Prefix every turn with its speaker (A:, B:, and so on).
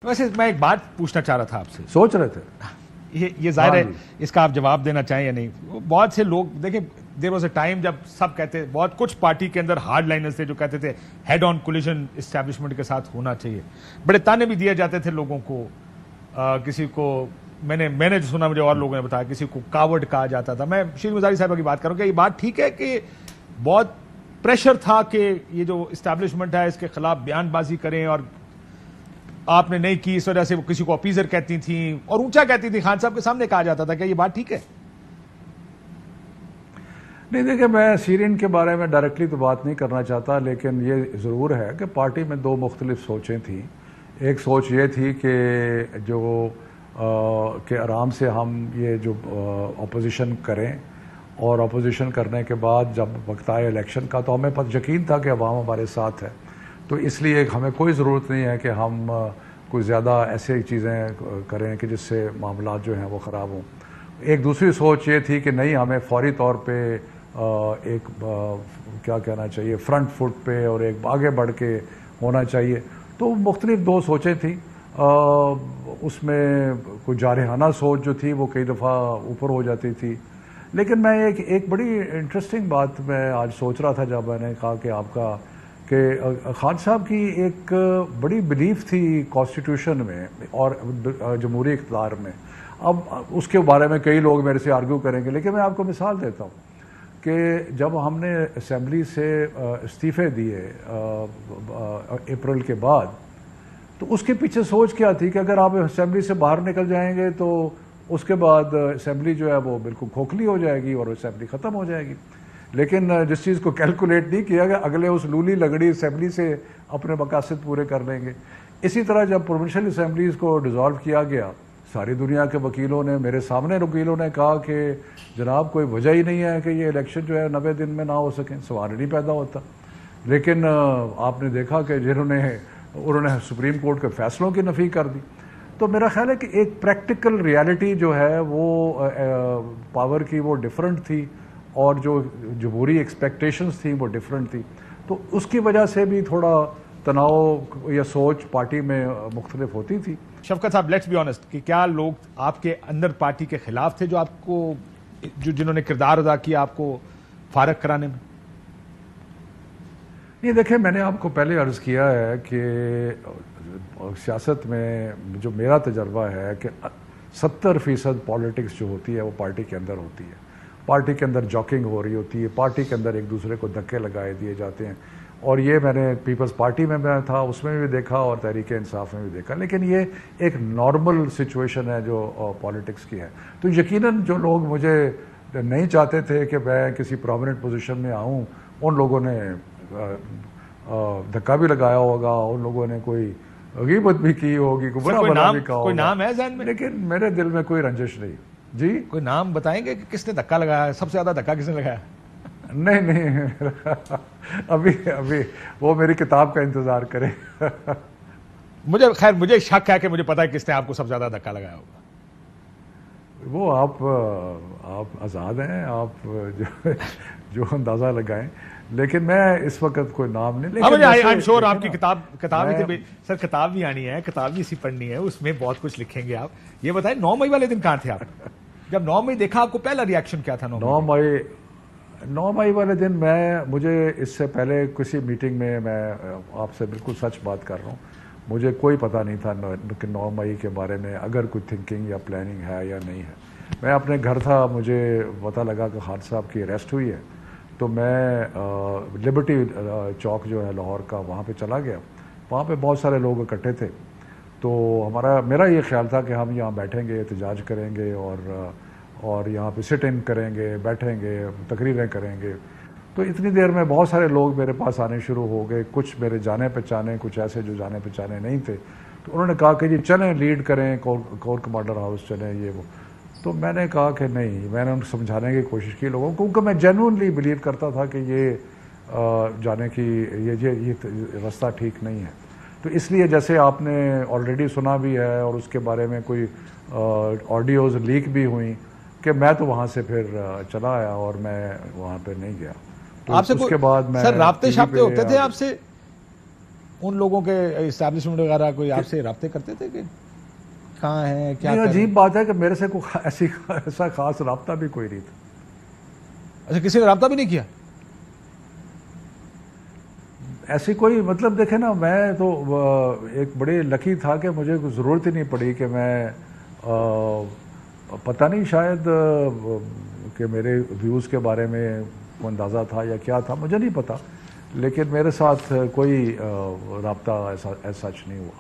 A: वैसे मैं एक बात पूछना चाह रहा था आपसे।
B: सोच रहे थे
A: ये जाहिर है इसका आप जवाब देना चाहें या नहीं। बहुत से लोग देखिए, देयर वाज अ टाइम जब सब कहते, बहुत कुछ पार्टी के अंदर हार्ड लाइनर्स थे जो कहते थे हेड ऑन कोलिशन एस्टैब्लिशमेंट के साथ होना चाहिए। बड़े ताने भी दिए जाते थे लोगों को। किसी को मैंने जो सुना, मुझे और लोगों ने बताया, किसी को कावर्ड कहा जाता था। मैं शीर मुजारी साहब की बात करूं, ये बात ठीक है कि बहुत प्रेशर था कि ये जो इस्टेब्लिशमेंट है इसके खिलाफ बयानबाजी करें, और आपने नहीं की, इस वजह से वो किसी को ऑफिसर कहती थी और ऊंचा कहती थी, खान साहब के सामने कहा जाता था। क्या ये बात ठीक है?
B: नहीं, देखिए, मैं सीरियन के बारे में डायरेक्टली तो बात नहीं करना चाहता, लेकिन ये ज़रूर है कि पार्टी में दो मुख्तलिफ सोचें थी। एक सोच ये थी कि जो कि आराम से हम ये जो अपोजिशन करें, और अपोजिशन करने के बाद जब वक्त आए इलेक्शन का तो हमें यकीन था कि अवाम हमारे साथ है, तो इसलिए हमें कोई ज़रूरत नहीं है कि हम कोई ज़्यादा ऐसे चीज़ें करें कि जिससे मामला जो हैं वो ख़राब हों। एक दूसरी सोच ये थी कि नहीं, हमें फौरी तौर पे एक क्या कहना चाहिए, फ्रंट फुट पे और एक आगे बढ़ के होना चाहिए। तो मुख्तलिफ दो सोचें थी। उसमें कोई जारहाना सोच जो थी वो कई दफ़ा ऊपर हो जाती थी। लेकिन मैं एक बड़ी इंटरेस्टिंग बात मैं आज सोच रहा था जब मैंने कहा कि आपका कि खान साहब की एक बड़ी बिलीफ थी कॉन्स्टिट्यूशन में और जमहूरी इक़्तिदार में। अब उसके बारे में कई लोग मेरे से आर्ग्यू करेंगे, लेकिन मैं आपको मिसाल देता हूँ कि जब हमने असेंबली से इस्तीफ़े दिए अप्रैल के बाद, तो उसके पीछे सोच क्या थी कि अगर आप असेंबली से बाहर निकल जाएंगे तो उसके बाद असेंबली जो है वो बिल्कुल खोखली हो जाएगी और असेंबली ख़त्म हो जाएगी। लेकिन जिस चीज़ को कैलकुलेट नहीं किया गया, अगले उस लूली लगड़ी असेंबली से अपने मकासद पूरे कर लेंगे। इसी तरह जब प्रोविंशियल असेंबलीज़ को डिज़ोल्व किया गया, सारी दुनिया के वकीलों ने, मेरे सामने वकीलों ने कहा कि जनाब कोई वजह ही नहीं है कि ये इलेक्शन जो है 90 दिन में ना हो सकें, सवाल नहीं पैदा होता। लेकिन आपने देखा कि उन्होंने सुप्रीम कोर्ट के फैसलों की नफ़ी कर दी। तो मेरा ख्याल है कि एक प्रैक्टिकल रियलिटी जो है वो पावर की वो डिफरेंट थी, और जो जमहूरी एक्सपेक्टेशंस थी वो डिफरेंट थी। तो उसकी वजह से भी थोड़ा तनाव या सोच पार्टी में मुख्तलिफ होती थी।
A: शफकत साहब, लेट्स बी ऑनेस्ट, कि क्या लोग आपके अंदर पार्टी के खिलाफ थे जो आपको, जिन्होंने किरदार अदा किया आपको फारग कराने में?
B: नहीं, देखिए, मैंने आपको पहले अर्ज़ किया है कि सियासत में जो मेरा तजर्बा है कि 70% पॉलिटिक्स जो होती है वो पार्टी के अंदर होती है। पार्टी के अंदर जॉकिंग हो रही होती है, पार्टी के अंदर एक दूसरे को धक्के लगाए दिए जाते हैं, और ये मैंने पीपल्स पार्टी में मैं था उसमें भी देखा और तहरीक इंसाफ में भी देखा। लेकिन ये एक नॉर्मल सिचुएशन है जो पॉलिटिक्स की है। तो यकीनन जो लोग मुझे नहीं चाहते थे कि मैं किसी प्रोमिनेंट पोजीशन में आऊँ, उन लोगों ने धक्का भी लगाया होगा, उन लोगों ने कोई गीबत भी की होगी, कोई बुरा भला भी कहा होगा।
A: कोई नाम है ज़हन में?
B: लेकिन मेरे दिल में कोई रंजिश नहीं। जी,
A: कोई नाम बताएंगे कि किसने धक्का लगाया? सबसे ज्यादा धक्का किसने लगाया?
B: नहीं, अभी वो मेरी किताब का इंतजार करें।
A: मुझे शक है कि मुझे पता है किसने आपको सबसे ज्यादा धक्का लगाया होगा।
B: वो आप आज़ाद हैं, आप जो अंदाज़ा लगाएं, लेकिन मैं इस वक्त कोई नाम नहीं। लेकिन
A: आई एम श्योर आपकी किताब भी सर, किताब भी आनी है, किताब भी इसी पढ़नी है, उसमें बहुत कुछ लिखेंगे आप। ये बताएं, 9 मई वाले दिन कहाँ थे आप? जब 9 मई देखा, आपको पहला रिएक्शन क्या था?
B: 9 मई वाले दिन मुझे इससे पहले किसी मीटिंग में, मैं आपसे बिल्कुल सच बात कर रहा हूँ, मुझे कोई पता नहीं था कि 9 मई के बारे में अगर कोई थिंकिंग या प्लानिंग है या नहीं है। मैं अपने घर था, मुझे पता लगा कि खान साहब की अरेस्ट हुई है, तो मैं लिबर्टी चौक जो है लाहौर का, वहाँ पे चला गया। वहाँ पे बहुत सारे लोग इकट्ठे थे, तो मेरा ये ख्याल था कि हम यहाँ बैठेंगे, एहतजाज करेंगे और यहाँ पे सिट इन करेंगे, बैठेंगे, तकरीरें करेंगे। तो इतनी देर में बहुत सारे लोग मेरे पास आने शुरू हो गए, कुछ मेरे जाने पहचाने, कुछ ऐसे जो जाने पहचाने नहीं थे। तो उन्होंने कहा कि जी चलें, लीड करें, कोर कमांडर हाउस चलें, ये वो। तो मैंने कहा कि नहीं, मैंने उनको समझाने की कोशिश की लोगों को, क्योंकि मैं जेन्युइनली बिलीव करता था कि ये जाने की ये रास्ता ठीक नहीं है। तो इसलिए, जैसे आपने ऑलरेडी सुना भी है और उसके बारे में कोई ऑडियोज़ लीक भी हुई, कि मैं तो वहाँ से फिर चला आया और मैं वहाँ पे नहीं गया। तो
A: आपसे
B: उसके बाद मैं
A: सर राब्ते शाब्ते होते थे आपसे? उन लोगों के इस्टेब्लिशमेंट वगैरह कोई आपसे रब्ते करते थे कि कहाँ है क्या
B: ये
A: कर रहे हैं?
B: अजीब बात है कि मेरे से कोई ऐसा खास रब्ता भी कोई नहीं था।
A: अच्छा, किसी ने रब्ता भी नहीं किया?
B: ऐसी कोई मतलब देखे ना, मैं तो एक बड़े लकी था कि मुझे कोई ज़रूरत ही नहीं पड़ी कि मैं पता नहीं शायद कि मेरे व्यूज़ के बारे में कोई अंदाज़ा था या क्या था, मुझे नहीं पता, लेकिन मेरे साथ कोई रब्ता ऐसा सच नहीं हुआ।